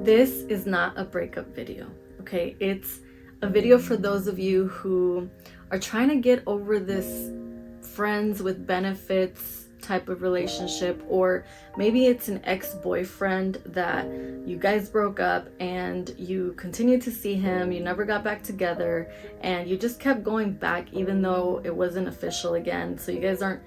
This is not a breakup video, okay? It's a video for those of you who are trying to get over this friends with benefits type of relationship, or maybe it's an ex-boyfriend that you guys broke up and you continued to see him, you never got back together, and you just kept going back even though it wasn't official again. So you guys aren't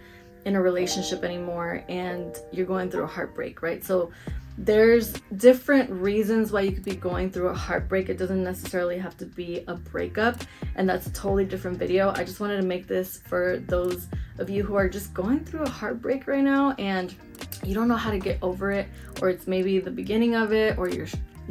in a relationship anymore and you're going through a heartbreak, right? So there's different reasons why you could be going through a heartbreak. It doesn't necessarily have to be a breakup, and that's a totally different video. I just wanted to make this for those of you who are just going through a heartbreak right now and you don't know how to get over it, or it's maybe the beginning of it, or you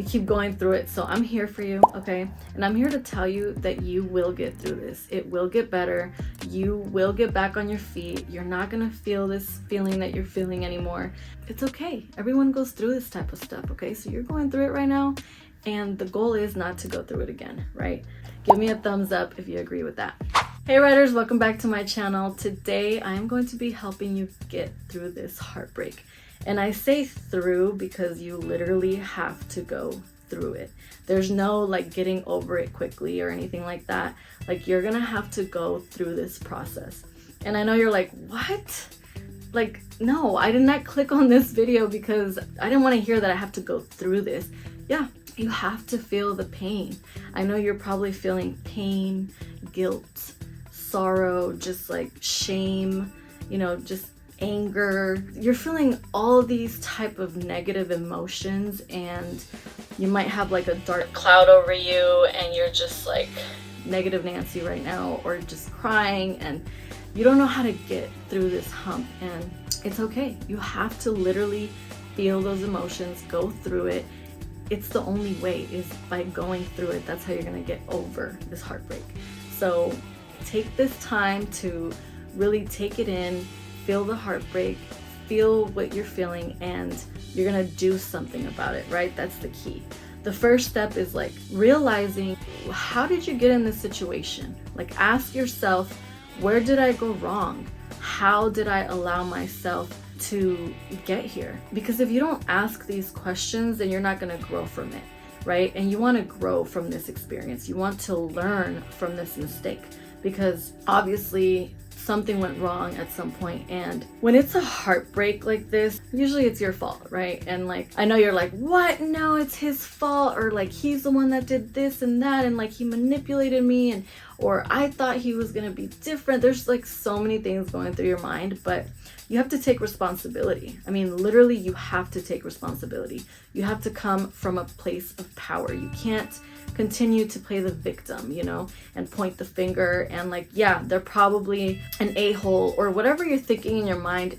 keep going through it. So I'm here for you, okay? And I'm here to tell you that you will get through this. It will get better. You will get back on your feet. You're not gonna feel this feeling that you're feeling anymore. It's okay. Everyone goes through this type of stuff, okay? So you're going through it right now, and the goal is not to go through it again, right? Give me a thumbs up if you agree with that. Hey writers, welcome back to my channel. Today I'm going to be helping you get through this heartbreak. And I say through because you literally have to go through it. There's no like getting over it quickly or anything like that. Like, you're gonna have to go through this process. And I know you're like, what? Like, no, I did not click on this video because I didn't want to hear that I have to go through this. Yeah, you have to feel the pain. I know you're probably feeling pain, guilt, sorrow, just like shame, you know, just anger. You're feeling all these type of negative emotions, and you might have like a dark cloud over you and you're just like negative Nancy right now, or just crying, and you don't know how to get through this hump. And it's okay. You have to literally feel those emotions, go through it. It's the only way, is by going through it. That's how you're gonna get over this heartbreak. So take this time to really take it in, feel the heartbreak, feel what you're feeling, and you're gonna do something about it, right? That's the key. The first step is like realizing, how did you get in this situation? Like, ask yourself, where did I go wrong? How did I allow myself to get here? Because if you don't ask these questions, then you're not gonna grow from it, right? And you wanna grow from this experience. You want to learn from this mistake, because obviously something went wrong at some point. And when it's a heartbreak like this, usually it's your fault, right? And like, I know you're like, what? No, it's his fault, or like he's the one that did this and that, and like he manipulated me, and or I thought he was gonna be different. There's like so many things going through your mind, but you have to take responsibility. I mean, literally, you have to take responsibility. You have to come from a place of power. You can't continue to play the victim, you know, and point the finger and like, yeah, they're probably an a-hole, or whatever you're thinking in your mind,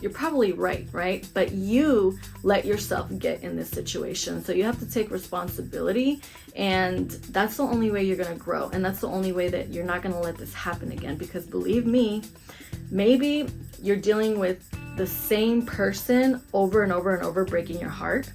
you're probably right? But you let yourself get in this situation. So you have to take responsibility, and that's the only way you're gonna grow. And that's the only way that you're not gonna let this happen again. Because believe me, maybe you're dealing with the same person over and over and over, breaking your heart.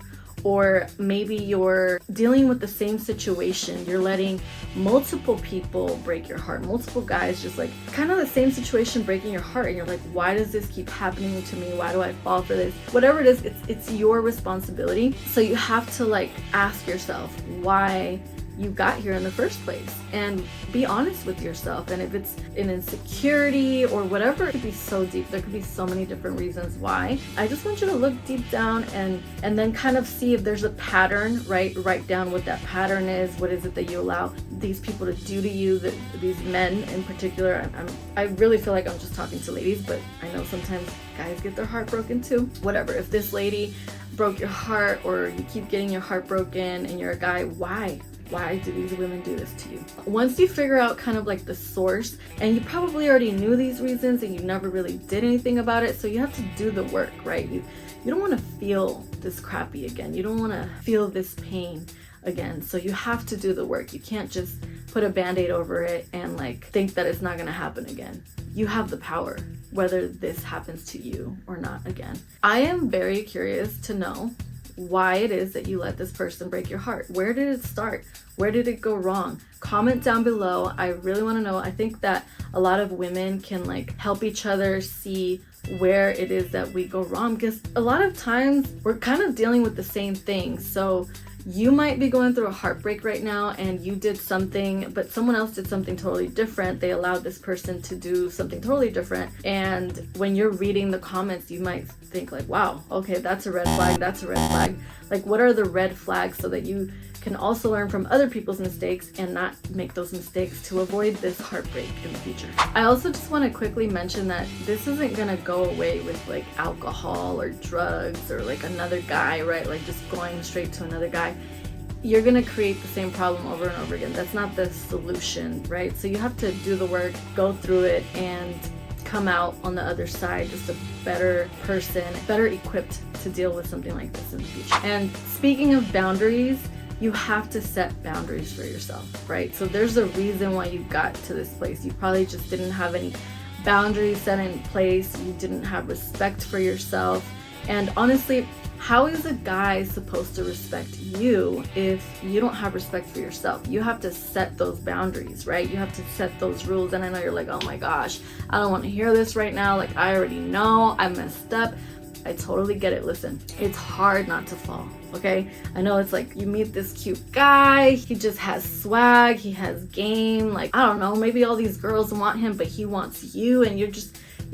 Or maybe you're dealing with the same situation. You're letting multiple people break your heart, multiple guys, just like kind of the same situation breaking your heart. And you're like, why does this keep happening to me? Why do I fall for this? Whatever it is, it's your responsibility. So you have to like ask yourself why you got here in the first place, and be honest with yourself. And if it's an insecurity or whatever, it could be so deep. There could be so many different reasons why. I just want you to look deep down and then kind of see if there's a pattern, right? Write down what that pattern is. What is it that you allow these people to do to you, these men in particular? I really feel like I'm just talking to ladies, but I know sometimes guys get their heart broken too. Whatever, if this lady broke your heart, or you keep getting your heart broken and you're a guy, why? Why do these women do this to you? Once you figure out kind of like the source, and you probably already knew these reasons and you never really did anything about it, so you have to do the work, right? You don't want to feel this crappy again. You don't want to feel this pain again. So you have to do the work. You can't just put a band-aid over it and like think that it's not going to happen again. You have the power, whether this happens to you or not again. I am very curious to know why it is that you let this person break your heart. Where did it start? Where did it go wrong? Comment down below. I really want to know. I think that a lot of women can like help each other see where it is that we go wrong, because a lot of times we're kind of dealing with the same thing. So You might be going through a heartbreak right now and you did something, but someone else did something totally different. They allowed this person to do something totally different. And when you're reading the comments, you might think like, wow, okay, that's a red flag, that's a red flag. Like, what are the red flags so that you can also learn from other people's mistakes and not make those mistakes to avoid this heartbreak in the future. I also just want to quickly mention that this isn't gonna go away with like alcohol or drugs or like another guy, right? Like just going straight to another guy. You're gonna create the same problem over and over again. That's not the solution, right? So you have to do the work, go through it, and come out on the other side just a better person, better equipped to deal with something like this in the future. And speaking of boundaries, you have to set boundaries for yourself, right? So there's a reason why you got to this place. You probably just didn't have any boundaries set in place. You didn't have respect for yourself. And honestly, how is a guy supposed to respect you if you don't have respect for yourself? You have to set those boundaries, right? You have to set those rules. And I know you're like, oh my gosh, I don't want to hear this right now. Like, I already know I messed up. I totally get it. Listen, it's hard not to fall, okay? I know it's like you meet this cute guy, he just has swag, he has game, like, I don't know, maybe all these girls want him, but he wants you, and you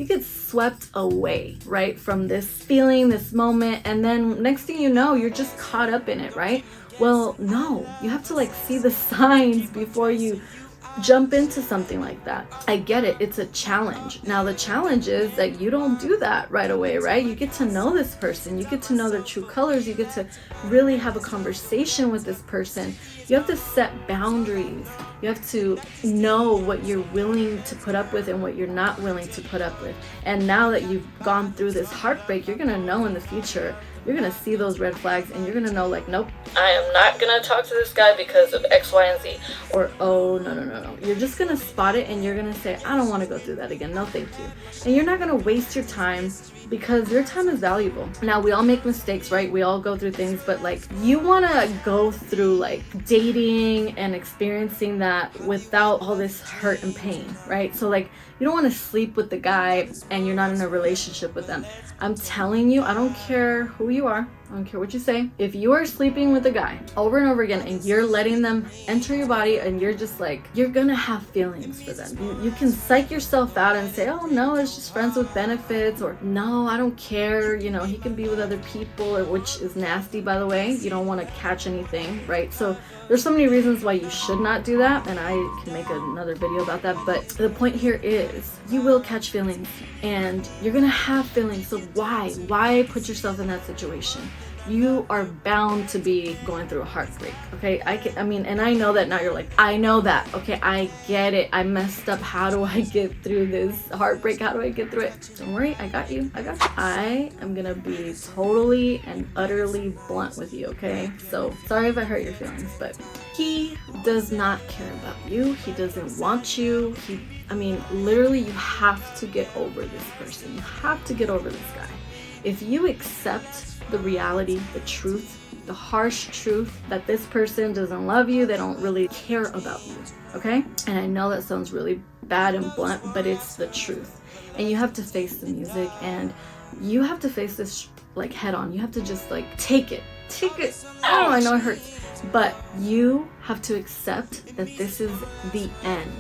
get swept away, right, from this feeling, this moment, and then next thing you know, you're just caught up in it, right? Well, no, you have to like see the signs before you jump into something like that. I get it, it's a challenge. Now the challenge is that you don't do that right away, right? You get to know this person, you get to know their true colors, you get to really have a conversation with this person. You have to set boundaries. You have to know what you're willing to put up with and what you're not willing to put up with. And now that you've gone through this heartbreak, you're gonna know in the future, you're gonna see those red flags and you're gonna know like, nope, I am not gonna talk to this guy because of X, Y, and Z. Or, oh, no. You're just gonna spot it and you're gonna say, I don't wanna go through that again, no thank you. And you're not gonna waste your time because your time is valuable. Now, we all make mistakes, right? We all go through things, but like, you wanna go through like dating and experiencing that without all this hurt and pain, right? So like, you don't wanna sleep with the guy and you're not in a relationship with them. I'm telling you, I don't care who you are, I don't care what you say. If you are sleeping with a guy over and over again and you're letting them enter your body and you're just like, you're gonna have feelings for them. You can psych yourself out and say, oh no, it's just friends with benefits, or no, I don't care, you know, he can be with other people, or which is nasty, by the way. You don't want to catch anything, right? So there's so many reasons why you should not do that, and I can make another video about that. But the point here is you will catch feelings and you're gonna have feelings. So why put yourself in that situation? You are bound to be going through a heartbreak, okay? I mean, and I know that now. You're like, I know that, okay? I get it. I messed up. How do I get through this heartbreak? How do I get through it? Don't worry, I got you. I am gonna be totally and utterly blunt with you, okay? So sorry if I hurt your feelings, but he does not care about you. He doesn't want you. Literally, you have to get over this person. You have to get over this guy. If you accept the reality, the truth, the harsh truth that this person doesn't love you, they don't really care about you, okay? And I know that sounds really bad and blunt, but it's the truth. And you have to face the music, and you have to face this like head on. You have to just like take it. Oh, I know it hurts, but you have to accept that this is the end.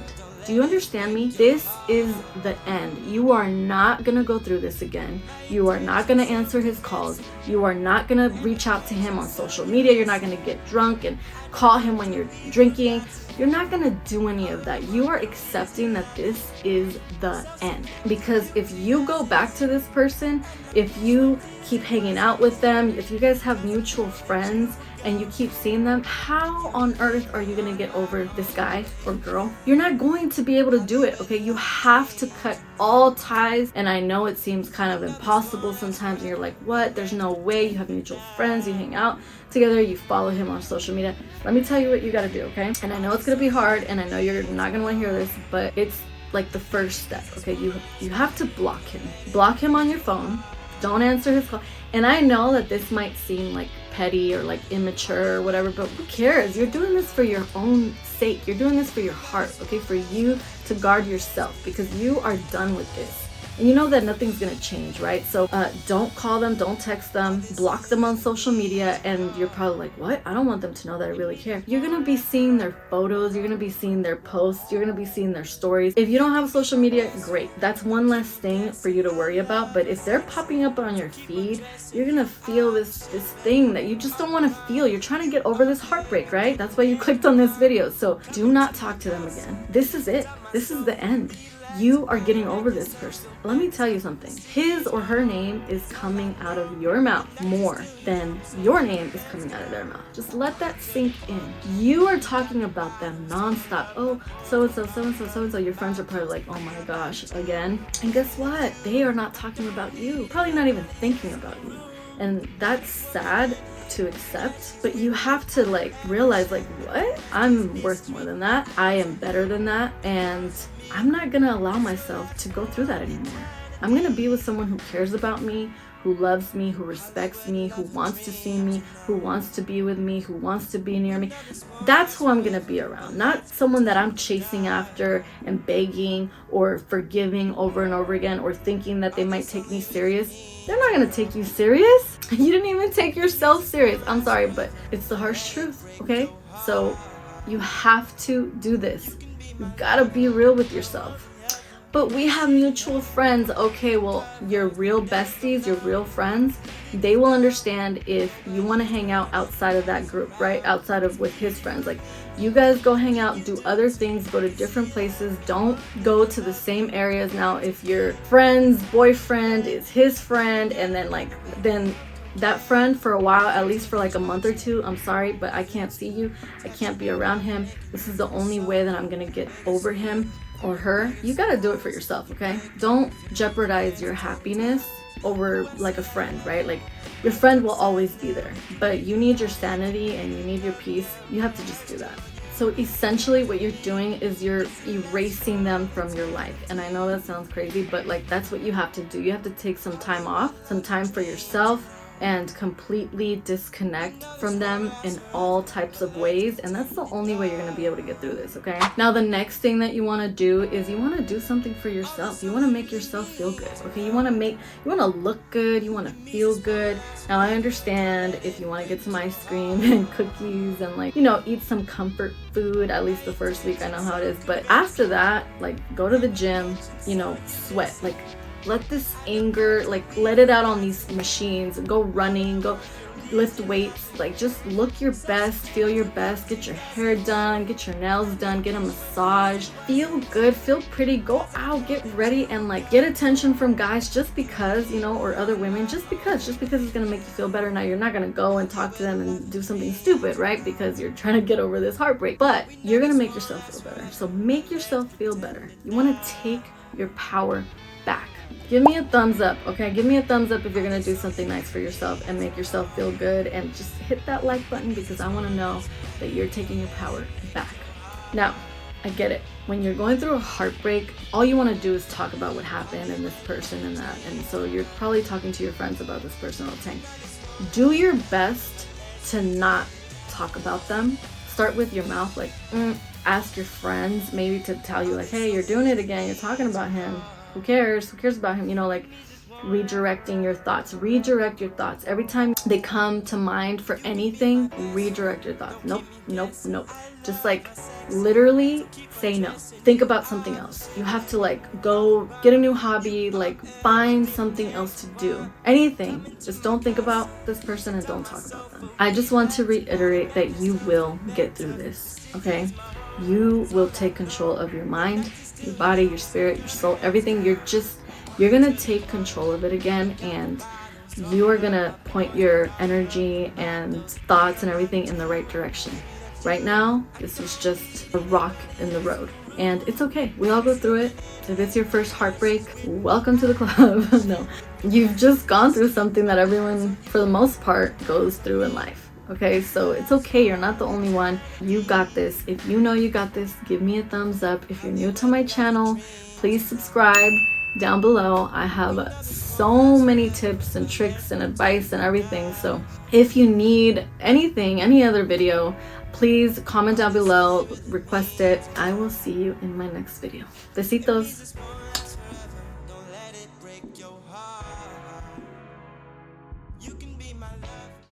Do you understand me? This is the end. You are not gonna go through this again. You are not gonna answer his calls. You are not gonna reach out to him on social media. You're not gonna get drunk and call him when you're drinking. You're not gonna do any of that. You are accepting that this is the end. Because if you go back to this person, if you keep hanging out with them, if you guys have mutual friends and you keep seeing them, how on earth are you gonna get over this guy or girl? You're not going to be able to do it, okay? You have to cut all ties. And I know it seems kind of impossible sometimes, and you're like, what? There's no way. You have mutual friends, you hang out together, you follow him on social media. Let me tell you what you gotta do, okay? And I know it's gonna be hard, and I know you're not gonna wanna hear this, but it's like the first step, okay? You have to block him. Block him on your phone. Don't answer his call. And I know that this might seem like petty or like immature or whatever, but who cares? You're doing this for your own sake. You're doing this for your heart, okay? For you to guard yourself, because you are done with this. and you know that nothing's gonna change, right? So don't call them, don't text them, block them on social media, and you're probably like, what? I don't want them to know that I really care. You're gonna be seeing their photos, you're gonna be seeing their posts, you're gonna be seeing their stories. If you don't have social media, great. That's one less thing for you to worry about. But if they're popping up on your feed, you're gonna feel this thing that you just don't want to feel. You're trying to get over this heartbreak, right? That's why you clicked on this video. So do not talk to them again. This is it. This is the end. You are getting over this person. Let me tell you something. His or her name is coming out of your mouth more than your name is coming out of their mouth. Just let that sink in. You are talking about them nonstop. Oh, so-and-so, so-and-so, so-and-so. Your friends are probably like, oh my gosh, again. And guess what? They are not talking about you. Probably not even thinking about you. And that's sad to accept, but you have to like realize, like, what? I'm worth more than that. I am better than that, and I'm not gonna allow myself to go through that anymore. I'm gonna be with someone who cares about me, who loves me, who respects me, who wants to see me, who wants to be with me, who wants to be near me. That's who I'm gonna be around, not someone that I'm chasing after and begging or forgiving over and over again, or thinking that they might take me serious. They're not gonna take you serious. You didn't even take yourself serious. I'm sorry, but it's the harsh truth, okay? So you have to do this. You gotta be real with yourself. But we have mutual friends. Okay, well, your real besties, your real friends, they will understand if you want to hang out outside of that group, right? Outside of with his friends. Like, you guys go hang out, do other things, go to different places. Don't go to the same areas. Now, if your friend's boyfriend is his friend, and then that friend for a while, at least for like a month or two, I'm sorry, but I can't see you. I can't be around him. This is the only way that I'm gonna get over him or her. You gotta do it for yourself, okay? Don't jeopardize your happiness over like a friend, right? Like, your friend will always be there, but you need your sanity and you need your peace. You have to just do that. So essentially what you're doing is you're erasing them from your life. And I know that sounds crazy, but like, that's what you have to do. You have to take some time off, some time for yourself, and completely disconnect from them in all types of ways. And that's the only way you're going to be able to get through this, okay? Now, the next thing that you want to do is you want to do something for yourself. You want to make yourself feel good, okay? You want to look good. You want to feel good. Now, I understand if you want to get some ice cream and cookies and, like, you know, eat some comfort food, at least the first week. I know how it is. But after that, like, go to the gym, you know, sweat, like, let this anger, like, let it out on these machines. Go running, go lift weights, like, just look your best, feel your best, get your hair done, get your nails done, get a massage, feel good, feel pretty, go out, get ready, and like, get attention from guys just because, you know, or other women, just because it's gonna make you feel better. Now, you're not gonna go and talk to them and do something stupid, right? Because you're trying to get over this heartbreak, but you're gonna make yourself feel better. So make yourself feel better. You want to take your power back. Give me a thumbs up, okay? Give me a thumbs up if you're gonna do something nice for yourself and make yourself feel good, and just hit that like button, because I want to know that you're taking your power back. Now, I get it. When you're going through a heartbreak, all you want to do is talk about what happened and this person and that, and so you're probably talking to your friends about this person all the time. Do your best to not talk about them. Start with your mouth, like, ask your friends maybe to tell you, like, hey, you're doing it again, you're talking about him. Who cares? Who cares about him? You know, like, redirecting your thoughts. Redirect your thoughts. Every time they come to mind for anything, redirect your thoughts. Nope. Just like, literally say no. Think about something else. You have to, like, go get a new hobby, like, find something else to do. Anything. Just don't think about this person and don't talk about them. I just want to reiterate that you will get through this, okay? You will take control of your mind, your body, your spirit, your soul, everything. You're gonna take control of it again, and you are gonna point your energy and thoughts and everything in the right direction. Right now, this is just a rock in the road, and it's okay. We all go through it. If it's your first heartbreak, welcome to the club. No, you've just gone through something that everyone, for the most part, goes through in life. Okay, so it's okay. You're not the only one. You got this. If you know you got this, give me a thumbs up. If you're new to my channel, please subscribe down below. I have so many tips and tricks and advice and everything. So if you need anything, any other video, please comment down below, request it. I will see you in my next video. Besitos.